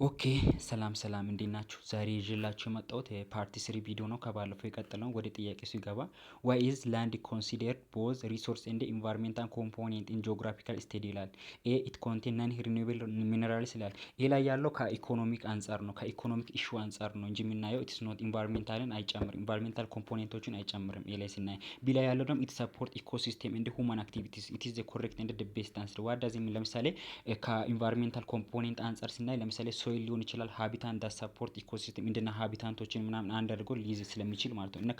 ኦኬ ሰላም እንዴት ናችሁ? ዛሬ ይዤላችሁ የመጣሁት የፓርቲ ስሪ ቪዲዮ ነው። ከባለፈው የቀጠለው ወደ ጥያቄው ሲገባ ዋይ ኢዝ ላንድ ኮንሲደርድ ቦዝ ሪሶርስ ኤንድ ኢንቫይሮንሜንታል ኮምፖኔንት ኢን ጂኦግራፊካል ስቴዲ ይላል። ኢት ኮንቴን ናን ሪኒዌብል ሚነራልስ ይላል። ይህ ላይ ያለው ከኢኮኖሚክ አንጻር ነው፣ ከኢኮኖሚክ ኢሹ አንጻር ነው እንጂ የምናየው ኢትስ ኖት ኢንቫይሮንሜንታልን አይጨምርም፣ ኢንቫይሮንሜንታል ኮምፖኔንቶችን አይጨምርም። ኤ ላይ ስናይ ቢ ላይ ያለው ደግሞ ኢት ሰፖርት ኢኮሲስተም ኤንድ ሁማን አክቲቪቲስ ኢት ኢዝ ዘ ኮሬክት ኤንድ ዘ ቤስት አንሰር። ዋት ዳዝ ሚን? ለምሳሌ ከኢንቫይሮንሜንታል ኮምፖኔንት አንጻር ስናይ ለምሳሌ ሶይል ሊሆን ይችላል። ሀቢታንት ዳት ሰፖርት ኢኮሲስተም እንደና ሀቢታንቶችን ምናምን አንድ አድርጎ ሊይዝ ስለሚችል ማለት ነው። እና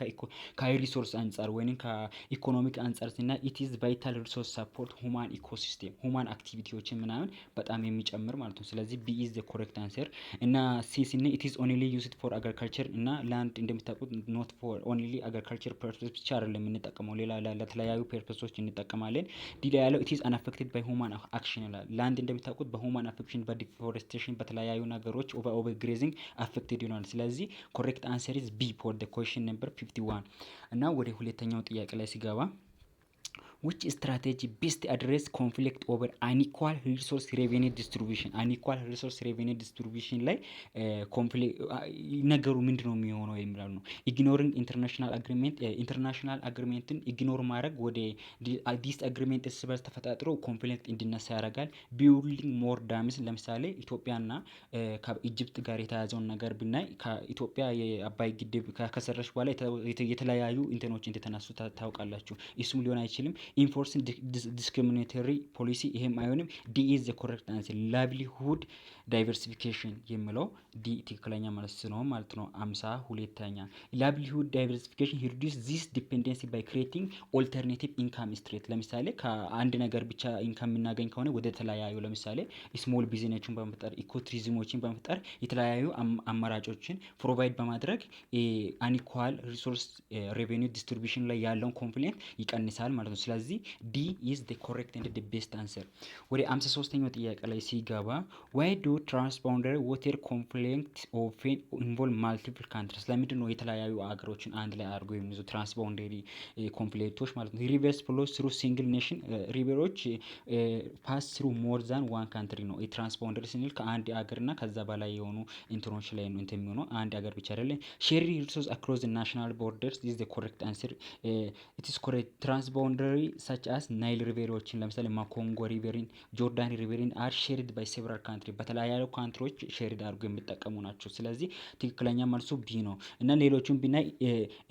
ከሪሶርስ አንጻር ወይም ከኢኮኖሚክ አንጻር ስናይ ኢት ኢዝ ቫይታል ሪሶርስ ሰፖርት ሁማን ኢኮሲስተም ሁማን አክቲቪቲዎችን ምናምን በጣም የሚጨምር ማለት ነው። ስለዚህ ቢ ኢዝ ዘ ኮሬክት አንሰር። እና ሲ ስናይ ኢት ኢዝ ኦንሊ ዩዝድ ፎር አግሪካልቸር እና ላንድ እንደምታውቁት ኖት ፎር ኦንሊ አግሪካልቸር ፐርፐስ ብቻ አይደለም የምንጠቀመው፣ ሌላ ለተለያዩ ፐርፐሶች እንጠቀማለን። ዲ ላይ ያለው ኢት ኢዝ አንአፌክትድ ባይ ሁማን አክሽን ይላል። ላንድ እንደምታውቁት በሁማን አፌክሽን በዲፎሬስቴሽን በተለያዩ ነገሮች ኦቨር ግሬዚንግ አፌክትድ ይሆናል። ስለዚህ ኮሬክት አንሰር ኢዝ ቢ ፎር ዘ ኩዌስችን ነምበር 51። እና ወደ ሁለተኛው ጥያቄ ላይ ሲገባ which strategy best address conflict over unequal resource revenue distribution unequal resource revenue distribution ላይ ነገሩ ምንድነው የሚሆነው የሚላል ነው። ኢግኖሪንግ ኢንተርናሽናል አግሪሜንት ኢንተርናሽናል አግሪሜንትን ኢግኖር ማድረግ ወደ ዲስ አግሪሜንት እርስ በርስ ተፈጣጥሮ ኮንፍሊክት እንዲነሳ ያደርጋል። ቢውልዲንግ ሞር ዳምስ ለምሳሌ ኢትዮጵያና ከኢጅፕት ጋር የተያዘውን ነገር ብናይ ከኢትዮጵያ የአባይ ግድብ ከሰረች በኋላ የተለያዩ ኢንተርኖች እንደተነሱ ታውቃላችሁ። እሱም ሊሆን አይችልም። ኢንፎርስን ዲስክሪሚኔተሪ ፖሊሲ ይሄም አይሆንም። ዲ ኢዝ ዘ ኮሬክት አንሰር። ላይቭሊሁድ ዳይቨርሲፊኬሽን የሚለው ዲ ትክክለኛ መልስ ነው ማለት ነው። 52ኛ ላይቭሊሁድ ዳይቨርሲፊኬሽን ሪዲዩስ ዚስ ዲፔንደንሲ ባይ ክሬቲንግ ኦልተርኔቲቭ ኢንካም ስትሬት። ለምሳሌ ከአንድ ነገር ብቻ ኢንካም የምናገኝ ከሆነ ወደ ተለያዩ ለምሳሌ ስሞል ቢዝነሶችን በመፍጠር ኢኮቱሪዝሞችን በመፍጠር የተለያዩ አማራጮችን ፕሮቫይድ በማድረግ አንኢኳል ሪሶርስ ሬቬኒው ዲስትሪቢዩሽን ላይ ያለውን ኮንፍሊክት ይቀንሳል ማለት ነው። ስለዚህ ዲ ኢዝ ዘ ኮሬክት ኤንድ ዘ ቤስት አንሰር። ወደ 53ኛው ጥያቄ ላይ ሲገባ ዋይ ዱ ትራንስባውንደሪ ዋተር ኮንፍሊክት ኦፍን ኢንቮልቭ ማልቲፕል ካንትሪስ? ለምንድን ነው የተለያዩ ሀገሮችን አንድ ላይ አድርገው የሚይዙ ትራንስባውንደሪ ኮንፍሊክቶች ማለት ነው? ሪቨርስ ፍሎስ ስሩ ሲንግል ኔሽን ሪቨሮች ፓስ ስሩ ሞር ዛን ዋን ካንትሪ ነው። ትራንስባውንደሪ ስንል ከአንድ ሀገርና ከዛ በላይ የሆኑ ኢንትሮች ላይ ነው እንትን የሚሆነው አንድ ሀገር ብቻ አይደለም። ሼሪ ሪሶርስ አክሮስ ናሽናል ቦርደርስ ኢዝ ዘ ኮሬክት አንሰር። ኢት ኢዝ ኮሬክት ትራንስባውንደሪ ሰች አስ ናይል ሪቨሮችን ለምሳሌ ማኮንጎ ሪቨሪን ጆርዳን ሪቨሪን አር ሼሪድ ባይ ሴቨራል ካንትሪ በተለያዩ ካንትሪዎች ሼሪድ አድርጎ የሚጠቀሙ ናቸው። ስለዚህ ትክክለኛ መልሱ ቢ ነው። እና ሌሎቹን ብናይ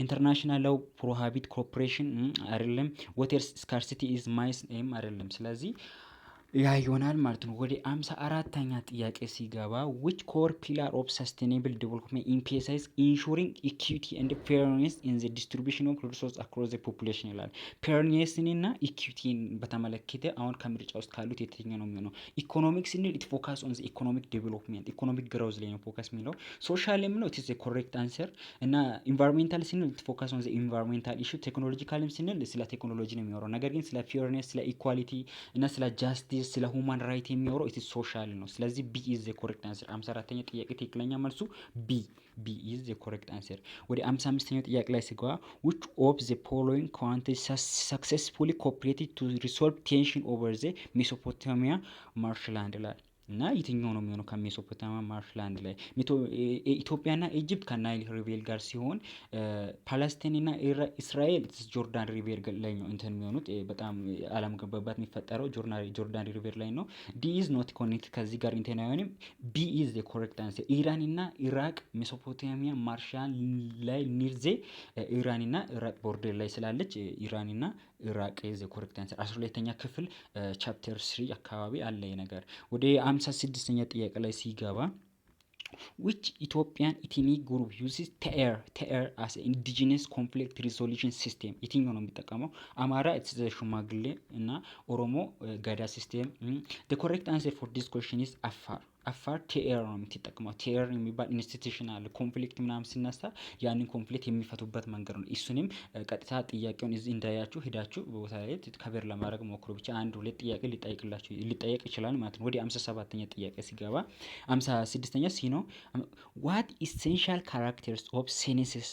ኢንተርናሽናል ላው ፕሮሃቢት ኮርፖሬሽን አይደለም። ዋተር ስካርሲቲ ኢዝ ማይስ አይደለም። ስለዚህ ያ ይሆናል ማለት ነው። ወደ 54ኛ ጥያቄ ሲገባ which core pillar of sustainable development emphasizes ensuring equity and fairness in the distribution of resources across the population ይላል። ፌርኔስን እና ኢኩዊቲን በተመለከተ አሁን ከምርጫ ውስጥ ካሉት የትኛው ነው የሚሆነው? ኢኮኖሚክ ስንል ኢት ፎከስ ኦን ዘ ኢኮኖሚክ ዴቨሎፕመንት ኢኮኖሚክ ግሮዝ ላይ ነው ፎከስ የሚለው። ሶሻል የሚለው ኢት ኢዝ ዘ ኮሬክት አንሰር። እና ኢንቫይሮንሜንታል ስንል ኢት ፎከስ ኦን ዘ ኢንቫይሮንሜንታል ኢሹ። ቴክኖሎጂካልም ስንል ስለ ቴክኖሎጂ ነው የሚያወራው። ነገር ግን ስለ ፌርኔስ፣ ስለ ኢኳሊቲ እና ስለ ጃስቲስ ስለ ሁማን ራይት የሚያወራው ኢት ሶሻል ነው። ስለዚህ ቢ ኢዝ ዘ ኮሬክት አንሰር። 54ኛ ጥያቄ ትክክለኛ መልሱ ቢ ኢዝ ዘ ኮሬክት አንሰር። ወደ 55ኛው ጥያቄ ላይ ሲገባ which of the following countries successfully cooperated to resolve tension over the Mesopotamia marshland ይላል። እና የትኛው ነው የሚሆነው ከሜሶፖታሚያ ማርሽላንድ ላይ? ኢትዮጵያና ኢጅፕት ከናይል ሪቬል ጋር ሲሆን ፓለስቲንና እስራኤል ጆርዳን ሪቬር ላይ ነው እንትን የሚሆኑት። በጣም አለመግባባት የሚፈጠረው ጆርዳን ሪቬር ላይ ነው። ዲ ኢዝ ኖት ኮኔክት ከዚህ ጋር እንትን አይሆንም። ቢ ኢዝ ዘ ኮሬክት አንሰር። ኢራንና ኢራቅ ሜሶፖታሚያ ማርሻል ላይ ኒርዜ ኢራንና ኢራቅ ቦርደር ላይ ስላለች ኢራንና ኢራቅ ኢዝ ዘ ኮሬክት አንሰር። 12ኛ ክፍል ቻፕተር 3 አካባቢ አለ ነገር። ወደ 56ኛ ጥያቄ ላይ ሲገባ which Ethiopian ethnic group uses TER as an indigenous conflict resolution system? የትኛው ነው የሚጠቀመው? አማራ it's the ሽማግሌ እና ኦሮሞ ጋዳ ሲስተም። the correct answer for this question is አፋር ቲኤር ነው የምትጠቀመው። ቲኤር የሚባል ኢንስቲትዩሽን አለ። ኮንፍሊክት ምናምን ሲነሳ ያንን ኮንፍሊክት የሚፈቱበት መንገድ ነው። እሱንም ቀጥታ ጥያቄውን እዚህ እንዳያችሁ ሄዳችሁ ቦታ ላይ ከበር ለማድረግ ሞክሩ። ብቻ አንድ ሁለት ጥያቄ ሊጠየቅ ይችላል ማለት ነው። ወደ 57ኛ ጥያቄ ሲገባ 56ኛ ሲ ነው። what essential characters of census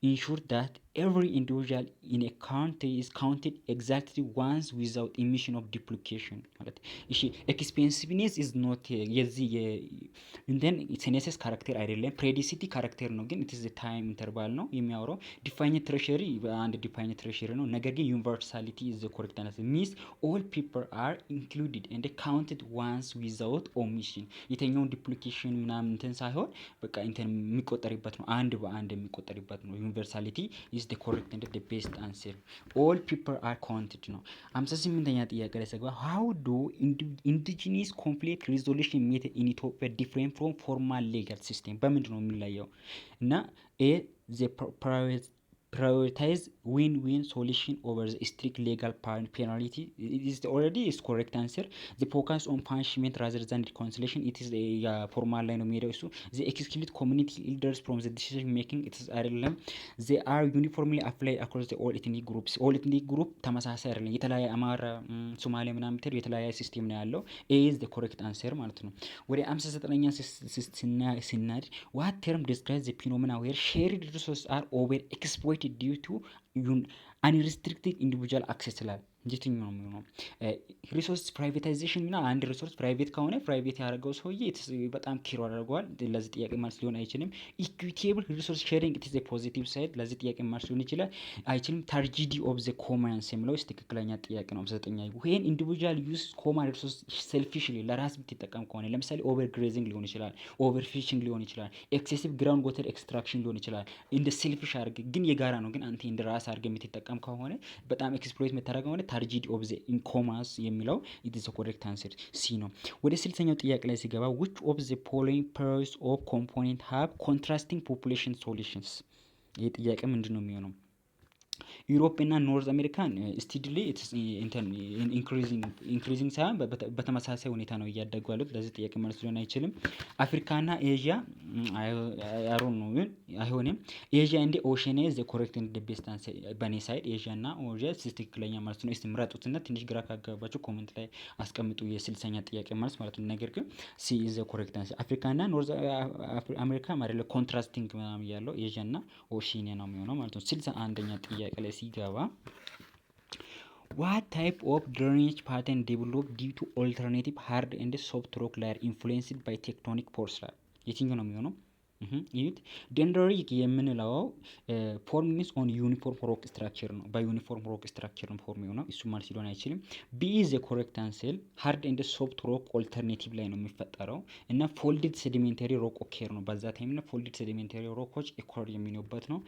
ensure that every individual in a country is counted exactly once without emission of duplication ማለት እሺ ኤክስፔንሲቭኔስ is not የዚህ እንትን ሴኔሰስ ካራክተር አይደለም ፕሬዲሲቲ ካራክተር ነው ግን it is the time interval ነው የሚያወራው ዲፋይንድ ትሬሸሪ በአንድ ዲፋይንድ ትሬሸሪ ነው ነገር ግን ዩኒቨርሳሊቲ is the correct answer means all people are included and counted once without omission የተኛውን ዱፕሊኬሽን ምናምን እንትን ሳይሆን በቃ እንትን የሚቆጠርበት ነው አንድ በአንድ የሚቆጠርበት ነው ዩኒቨርሳሊቲ is the correct and the best answer all people are counted ነው 58ኛ ጥያቄ ላይ ሰግባ how do indigenous conflict resolution method in Ethiopia different from formal legal system በምንድን ነው የሚለየው እና a the prioritize win-win solution over the strict legal penalty it is already is correct answer the focus on punishment rather than reconciliation it is a formal line of media the exclude community elders from the decision making it is አይደለም they are uniformly applied across the all ethnic groups all ethnic group ተመሳሳይ አይደለም የተለያየ አማራ ሶማሌ ምናምን ምትር የተለያየ ሲስተም ነው ያለው a is the correct answer ማለት ነው ወደ 59ኛ ስናድ what term describes the phenomena where shared resources are over exploited due to unrestricted individual access ይላል የትኛው ነው የሚሆነው ሪሶርስ ፕራይቬታይዜሽን እና አንድ ሪሶርስ ፕራይቬት ከሆነ ፕራይቬት ያደረገው ሰውዬ በጣም ኪሮ አድርገዋል ለዚህ ጥያቄ መልስ ሊሆን አይችልም ኢኩዊቴብል ሪሶርስ ሼሪንግ ኢት ኢዝ ኤ ፖዚቲቭ ሳይድ ለዚህ ጥያቄ መልስ ሊሆን ይችላል አይችልም ታርጂዲ ኦፍ ዘ ኮመንስ የሚለው ትክክለኛ ጥያቄ ነው 59ኛ when individual use common resource selfishly ለራስ ብትጠቀም ከሆነ ለምሳሌ ኦቨር ግሬዚንግ ሊሆን ይችላል ኦቨር ፊሽንግ ሊሆን ይችላል ኤክሴሲቭ ግራውንድ ዋተር ኤክስትራክሽን ሊሆን ይችላል እንደ ሴልፊሽ አድርግ ግን የጋራ ነው ግን አንተ እንደ ራስ አድርገህ የምትጠቀም ከሆነ በጣም ኤክስፕሎይት የምታደርገው ከሆነ ታርጂዲ ኦፍ ዘ ኢንኮማስ የሚለው it is the correct answer C ነው ወደ 60ኛው ጥያቄ ላይ ሲገባ which of the following pairs of component have contrasting population solutions ይሄ ጥያቄ ምንድነው የሚሆነው ዩሮፕ እና ኖርዝ አሜሪካን ስቲድሊ ኢንክሪዚንግ ሳይሆን በተመሳሳይ ሁኔታ ነው እያደጉ ያሉት ለዚህ ጥያቄ መልስ ሊሆን አይችልም አፍሪካና ኤዥያ አሮን ነው ግን አይሆንም ኤዥያ እንደ ኦሺያኒያ ዘ ኮሬክት ኤንድ ቤስት አንሰር በኔ ሳይድ ኤዥያ እና ኦሺያ ትክክለኛ መልስ ነው እስቲ ምረጡትና ትንሽ ግራ ካጋባችሁ ኮሜንት ላይ አስቀምጡ የ60ኛ ጥያቄ መልስ ማለት ነው ነገር ግን ሲ ኢዝ ዘ ኮሬክት አንሰር አፍሪካና ኖርዝ አሜሪካ ማለት ኮንትራስቲንግ ምናምን ያለው ኤዥያ እና ኦሺያኒያ ነው የሚሆነው ማለት ነው 61ኛ ጥያቄ ላይ ሲገባ what type of drainage pattern developed due to alternative hard and soft rock layer influenced by tectonic force የትኛው ነው የሚሆነው ይሄት ደንደሪክ የምንለው ፎርሚንግስ ኦን ዩኒፎርም ሮክ ስትራክቸር ነው በዩኒፎርም ሮክ ስትራክቸር ነው ፎርም የሆነው እሱ ማለት ሊሆን አይችልም ቢ ኢዝ ዘ ኮሬክት አንሰር ሃርድ ኤንድ ሶፍት ሮክ ኦልተርኔቲቭ ላይ ነው የሚፈጠረው እና ፎልድድ ሴዲሜንተሪ ሮክ ኦኬር ነው በዛ ታይም እና ፎልድድ ሴዲሜንተሪ ሮኮች ኢኮር የሚኖርበት ነው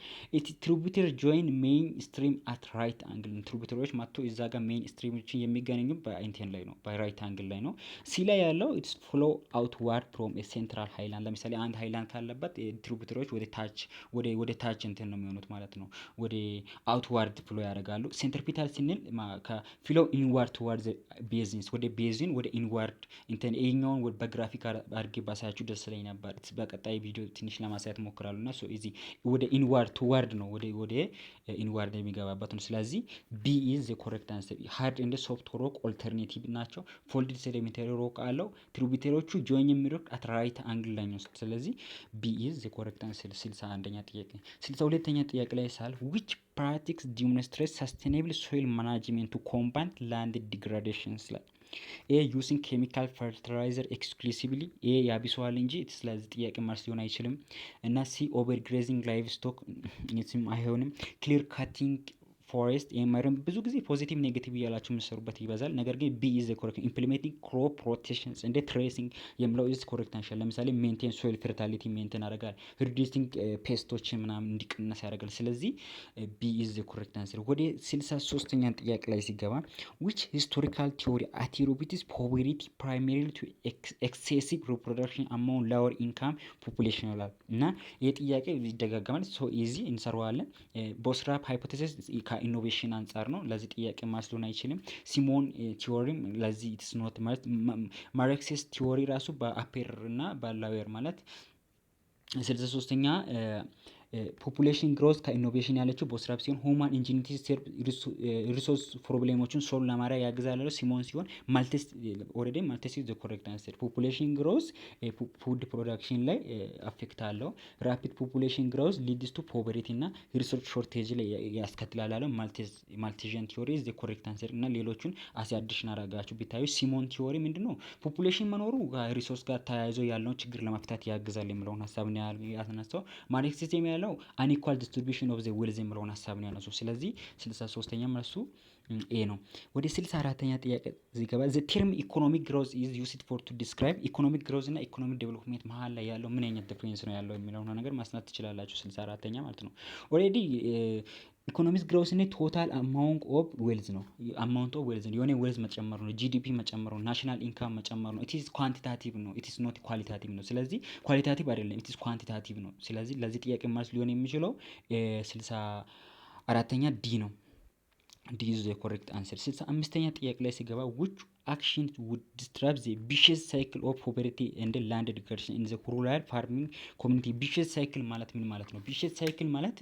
ኢት ትሪቡተር ጆይን ሜይን ስትሪም አት ራይት አንግል ትሪቡተሮች ማጥቶ እዛ ጋር ሜይን ስትሪሞች የሚገናኙ በኢንቴን ላይ ነው በራይት አንግል ላይ ነው ሲ ላይ ያለው ኢትስ ፍሎ አውትዋርድ ፍሮም ኤ ሴንትራል ሃይላንድ ለምሳሌ አንድ ሃይላንድ ካለበት ትሪቡተሮች ወደ ታች እንትን ነው የሚሆኑት ማለት ነው ወደ አውትዋርድ ፍሎ ያደርጋሉ ሴንትሪፒታል ስንል ከፍሎ ኢንዋርድ ቱዋርድ ቤዚንስ ወደ ቤዚን ወደ ኢንዋርድ እንትን ይሄኛውን በግራፊክ አድርጌ ባሳያችሁ ደስ ላይ ነበር በቀጣይ ቪዲዮ ትንሽ ለማሳየት ሞክራሉና ሶ ኢዚ ወደ ኢንዋርድ ቱዋርድ ነው ወደ ኢንዋርድ የሚገባበት ነው ስለዚህ ቢ ኢዝ ዘ ኮሬክት አንሰር ሃርድ ኤንድ ሶፍት ሮክ ኦልተርኔቲቭ ናቸው ፎልድድ ሴዲሜንተሪ ሮክ አለው ትሪቡተሮቹ ጆይን የሚያደርጉት አት ራይት አንግል ላይ ነው ስለዚህ ቢ is the correct answer 61ኛ ጥያቄ 62ኛ ጥያቄ ላይ ሳል which practices demonstrate sustainable soil management to combat land degradation ላይ ኤ using chemical fertilizer exclusively ኤ ያቢሷል እንጂ ስለዚህ ጥያቄ መልስ ሊሆን አይችልም እና ሲ overgrazing livestock እነዚህም አይሆንም clear cutting ፎሬስት ኤመርም ብዙ ጊዜ ፖዚቲቭ ኔጌቲቭ እያላችሁ የምትሰሩበት ይበዛል ነገር ግን ቢ ኢዝ ኮሬክት ኢምፕሊሜንቲንግ ክሮፕ ሮቴሽንስ እንደ ትሬሲንግ የሚለው ኢዝ ኮሬክት አንሻል ለምሳሌ ሜንቴን ሶይል ፈርታሊቲ ሜንቴን ያደርጋል ሪዲዩሲንግ ፔስቶችን ምናምን እንዲቀነስ ያደርጋል ስለዚህ ቢ ኢዝ ኮሬክት አንሰር ወደ 63ኛ ጥያቄ ላይ ሲገባ which historical theory attributes poverty primarily to excessive reproduction among lower income population ይላል እና የጥያቄ ይደጋገማል ሶ ኢዚ እንሰራዋለን ቦስራፕ ሃይፖቴሲስ ኢኖቬሽን አንጻር ነው ለዚህ ጥያቄ ማስሎን አይችልም ሲሞን ቲዮሪም ለዚህ ኢትስ ኖት ማለት ማርክሲስ ቲዮሪ ራሱ በአፔር እና በላዌር ማለት 63ኛ ፖፑሌሽን ግሮዝ ከኢኖቬሽን ያለችው ቦስራፕ ሲሆን ሁማን ኢንጂኒቲ ሪሶርስ ፕሮብሌሞችን ሶልቭ ለማድረግ ያግዛል ያለው ሲሞን ሲሆን ማልቴስ ኦልሬዲ ማልቴስ ኢዝ ዘ ኮሬክት አንሰር። ፖፑሌሽን ግሮዝ ፉድ ፕሮዳክሽን ላይ አፌክት አለው። ራፒድ ፖፑሌሽን ግሮዝ ሊድስ ቱ ፖቨርቲ እና ሪሶርስ ሾርቴጅ ላይ ያስከትላል ያለው ማልቴዥን ቲዮሪ ኢዝ ዘ ኮሬክት አንሰር እና ሌሎቹን አዲሽን አረጋችሁ ቢታዩ ሲሞን ቲዮሪ ምንድነው ፖፑሌሽን መኖሩ ሪሶርስ ጋር ተያይዞ ያለውን ችግር ለመፍታት ያግዛል የሚለውን ሀሳብ ነው ያነሳው። ማርክሲዝም ያለው አንኢኳል ዲስትሪቢዩሽን ኦፍ ዘ ዌልዝ የሚለውን ሀሳብ ነው ያነሳው። ስለዚህ 63ኛ መልሱ ኤ ነው። ወደ 64ኛ ጥያቄ ሲገባ ዘ ተርም ኢኮኖሚክ ግሮዝ ኢዝ ዩዝድ ፎር ቱ ዲስክራይብ ኢኮኖሚክ ግሮዝ እና ኢኮኖሚክ ዴቨሎፕመንት መሀል ላይ ያለው ምን አይነት ዲፍረንስ ነው ያለው የሚለውን ነገር ማስናት ትችላላችሁ። 64ኛ ማለት ነው። ኦልሬዲ ኢኮኖሚክ ግሮዝ እና ቶታል አማውንት ኦፍ ዌልዝ ነው። አማውንት ኦፍ ዌልዝ ነው የሆነ ዌልዝ መጨመር ነው፣ ጂዲፒ መጨመር ነው፣ ናሽናል ኢንካም መጨመር ነው። ኢት ኢዝ ኳንቲታቲቭ ነው፣ ኢት ኢዝ ኖት ኳሊታቲቭ ነው። ስለዚህ ኳሊታቲቭ አይደለም፣ ኢት ኢዝ ኳንቲታቲቭ ነው። ስለዚህ ለዚህ ጥያቄ መልስ ሊሆን የሚችለው 64ኛ ዲ ነው። ዲ ኢዝ ዘ ኮሬክት አንሰር። 65ኛ ጥያቄ ላይ ሲገባ which action would disrupt the vicious cycle of poverty and land degradation in the rural farming community? vicious cycle ማለት ምን ማለት ነው? vicious cycle ማለት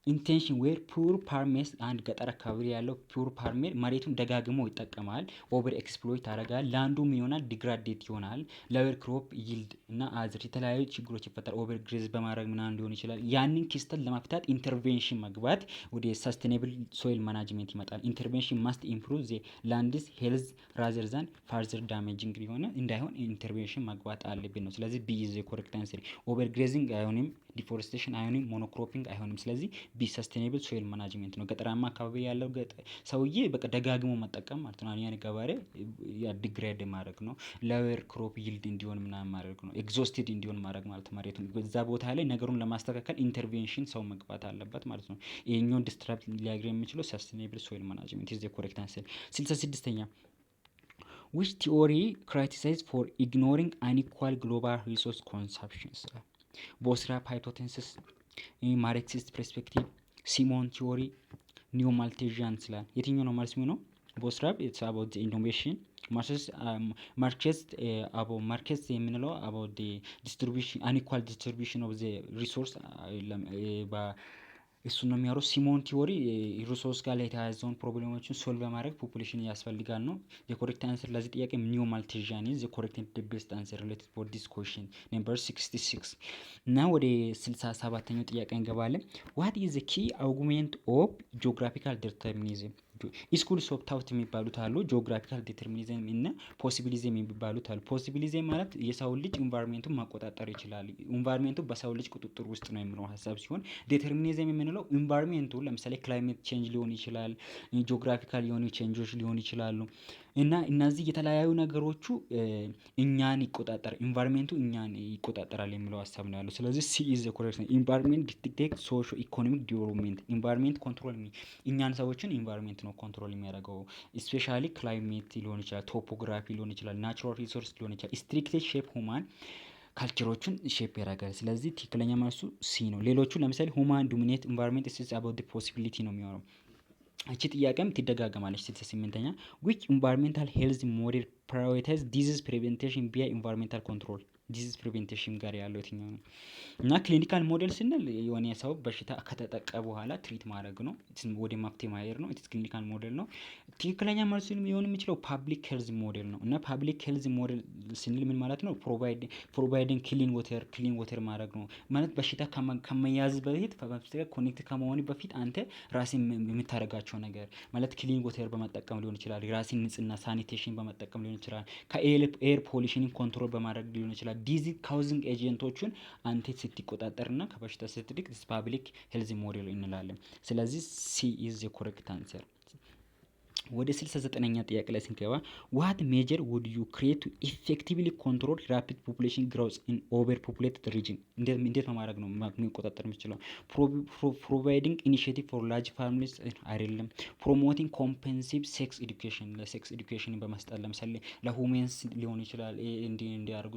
ኢንቴንሽን ዌር ፑር ፓርሜስ አንድ ገጠር አካባቢ ያለው ፑር ፓርሜር መሬቱን ደጋግሞ ይጠቀማል። ኦቨር ኤክስፕሎይት ያደርጋል። ላንዱም ይሆናል ዲግራዴት ይሆናል። ሎወር ክሮፕ ይልድ እና አዝር የተለያዩ ችግሮች ይፈጠራል። ኦቨር ግሬዝ በማድረግ ምናምን ሊሆን ይችላል። ያንን ክስተት ለመፍታት ኢንተርቬንሽን መግባት ወደ ሰስቴኔብል ሶይል ማናጅመንት ይመጣል። ኢንተርቬንሽን ማስት ኢምፕሩቭ ዘ ላንድስ ሄልዝ ራዘር ዛን ፋርዘር ዳሜጂንግ ሊሆነ እንዳይሆን ኢንተርቬንሽን መግባት አለብን ነው። ስለዚህ ቢ ኢዝ ኮሬክት አንሰር። ኦቨር ግሬዚንግ አይሆንም፣ ዲፎሬስቴሽን አይሆንም፣ ሞኖክሮፒንግ አይሆንም። ስለዚህ ቢ ሰስቴኔብል ሶይል ማናጅመንት ነው። ገጠራማ አካባቢ ያለው ሰውዬ በቃ ደጋግሞ መጠቀም ማለት ነው። ያን ገበሬ ዲግሬድ ማድረግ ነው። ሎወር ክሮፕ ይልድ እንዲሆን ምናምን ማድረግ ነው። ኤግዞስቲድ እንዲሆን ማድረግ ማለት መሬቱ በዛ ቦታ ላይ ነገሩን ለማስተካከል ኢንተርቬንሽን ሰው መግባት አለበት ማለት ነው። ይሄኛውን ዲስትራፕት ሊያግር የሚችለው ሰስቴኔብል ሶይል ማናጅመንት ኢዝ ዘ ኮሬክት አንሰር። 66ኛ which theory criticized for ignoring unequal global resource consumption? ቦስራፕ ሃይፖቴሲስ፣ ማርክሲስት ፐርስፔክቲቭ፣ ሲሞን ቲዮሪ፣ ኒዮ ማልቴዥያን ስላል የትኛው ነው መልስ የሚሆነው? ቦስራፕ ኢትስ አባውት ኢኖቬሽን፣ ማርክሲስት የምንለው አባውት ዲስትሪቢዩሽን አንኢኳል ዲስትሪቢዩሽን ኦፍ ዘ ሪሶርስ እሱ ነው የሚያወራው። ሲሞን ቲዮሪ ሪሶርስ ጋር ላይ የተያያዘውን ፕሮብሌሞችን ሶልቭ በማድረግ ፖፑሌሽን ያስፈልጋል ነው። የኮሬክት አንሰር ለዚህ ጥያቄ ኒዮ ማልቴዥያን ኢዝ ዘ ኮሬክት ቤስት አንሰር ሪሌትድ ፎር ዲስ ኩዌስችን ነምበር 66 እና ወደ 67ኛው ጥያቄ እንገባለን። ዋት ኢዝ ዘ ኪ አርጉሜንት ኦፍ ጂኦግራፊካል ዲተርሚኒዝም? ስኩልስ ኦፍ ታውት የሚባሉት አሉ። ጂኦግራፊካል ዲተርሚኒዝም እና ፖሲቢሊዝም የሚባሉት አሉ። ፖሲቢሊዝም ማለት የሰው ልጅ ኢንቫይሮንሜንቱን ማቆጣጠር ይችላል፣ ኢንቫይሮንሜንቱ በሰው ልጅ ቁጥጥር ውስጥ ነው የሚለው ሀሳብ ሲሆን ዲተርሚኒዝም የምንለው ኢንቫይሮንሜንቱ ለምሳሌ ክላይሜት ቼንጅ ሊሆን ይችላል፣ ጂኦግራፊካል የሆኑ ቼንጆች ሊሆን ይችላሉ እና እነዚህ የተለያዩ ነገሮቹ እኛን ይቆጣጠር ኢንቫይሮንሜንቱ እኛን ይቆጣጠራል የሚለው ሀሳብ ነው ያለው። ስለዚህ ሲ ኢዝ ዘ ኮሬክት ነው። ኢንቫይሮንሜንት ዲክቴት ሶሾ ኢኮኖሚክ ዲቨሎፕመንት። ኢንቫይሮንሜንት ኮንትሮል እኛን ሰዎችን ኢንቫይሮንሜንት ነው ኮንትሮል የሚያደርገው። ስፔሻሊ ክላይሜት ሊሆን ይችላል፣ ቶፖግራፊ ሊሆን ይችላል፣ ናቹራል ሪሶርስ ሊሆን ይችላል። ስትሪክትሊ ሼፕ ሁማን ካልቸሮቹን ሼፕ ያደርጋል። ስለዚህ ትክክለኛ መልሱ ሲ ነው። ሌሎቹ ለምሳሌ ሁማን ዶሚኔት ኢንቫይሮንሜንት ኢዝ አባውት ዘ ፖሲቢሊቲ ነው የሚሆነው። እቺ ጥያቄም ትደጋገማለች። 68ኛ which environmental health model prioritize disease prevention via environmental control? ዲዚዝ ፕሪቬንቴሽን ጋር ያለው የትኛው ነው? እና ክሊኒካል ሞዴል ስንል የሆነ ሰው በሽታ ከተጠቀ በኋላ ትሪት ማድረግ ነው፣ ወደ መፍትሄ ማሄድ ነው። ኢትስ ክሊኒካል ሞዴል ነው። ትክክለኛ መልሱ ሊሆን የሚችለው ፓብሊክ ሄልዝ ሞዴል ነው። እና ፓብሊክ ሄልዝ ሞዴል ስንል ምን ማለት ነው? ፕሮቫይዲንግ ክሊን ወተር ማድረግ ነው ማለት በሽታ ከመያዝ በፊት ኮኔክት ከመሆን በፊት አንተ ራስን የምታደርጋቸው ነገር ማለት ክሊን ወተር በመጠቀም ሊሆን ይችላል። የራስን ንጽህና ሳኒቴሽን በመጠቀም ሊሆን ይችላል። ከኤር ፖሊሽን ኮንትሮል በማድረግ ሊሆን ይችላል። ዲዚዝ ካውዚንግ ኤጀንቶቹን አንተ ስትቆጣጠርና ከበሽታ ስትድቅ ፓብሊክ ሄልዝ ሞዴል እንላለን። ስለዚህ ሲ ኢዝ ዘ ኮሬክት አንሰር። ወደ 69ኛ ጥያቄ ላይ ስንገባ ዋት ሜጀር ውድ ዩ ክሬት ቱ ኢፌክቲቭሊ ኮንትሮል ራፒድ ፖፑሌሽን ግሮዝ ኢን ኦቨር ፖፑሌትድ ሪጅን? እንዴት ነው ማድረግ ነው የሚቆጣጠር የሚችለው? ፕሮቫይዲንግ ኢኒሺየቲቭ ፎር ላርጅ ፋሚሊስ አይደለም። ፕሮሞቲንግ ኮምፕሬሄንሲቭ ሴክስ ኤዱኬሽን፣ ለሴክስ ኤዱኬሽን በመስጠት ለምሳሌ ለሁሜንስ ሊሆን ይችላል። እንዲያርጉ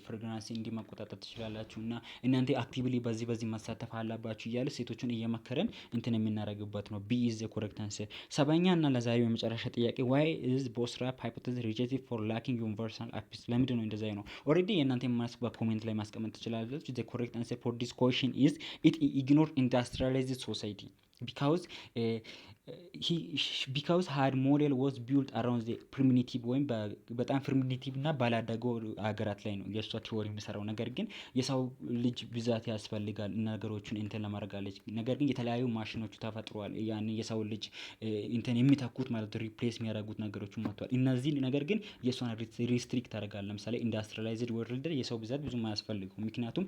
ፍሬግናንሲ እንዲመቆጣጠር ትችላላችሁ እና እናንተ አክቲቭሊ በዚህ መሳተፍ አለባችሁ እያለ ሴቶችን እየመከረን እንትን የምናደርግበት ነው። ቢ ኢዝ ዘ ኮሬክት አንሰር። 70ኛ እና ለዛሬው የመጨረሻ ጥያቄ ዋይ ኢዝ ቦትስትራፕ ሃይፖቴሲስ ሪጀክትድ ፎር ላኪንግ ዩኒቨርሳል አፒስ? ለምንድን ነው እንደዛ ነው? ኦልሬዲ የእናንተ የማስ በኮሜንት ላይ ማስቀመጥ ትችላላችሁ። ዘ ኮሬክት አንሰር ፎር ዲስ ኩዌስችን ኢዝ ኢት ኢግኖር ኢንዱስትሪያላይዝድ ሶሳይቲ ቢካውዝ ቢካውዝ ሃድ ሞዴል ዋዝ ቢልድ አራውንድ ዘ ፕሪሚቲቭ ወይም በጣም ፕሪሚቲቭ እና ባላደጉ ሀገራት ላይ ነው የእሷ ቲዎሪ የሚሰራው። ነገር ግን የሰው ልጅ ብዛት ያስፈልጋል ነገሮችን እንትን ለማድረጋለች። ነገር ግን የተለያዩ ማሽኖቹ ተፈጥሯል ያን የሰው ልጅ እንትን የሚተኩት ማለት ሪፕሌስ የሚያደርጉት ነገሮችን መጥቷል። እነዚህ ነገር ግን የእሷን ሪስትሪክት ታደርጋለህ። ለምሳሌ ኢንዱስትሪያላይዝድ ወርልድ የሰው ብዛት ብዙም አያስፈልገው ምክንያቱም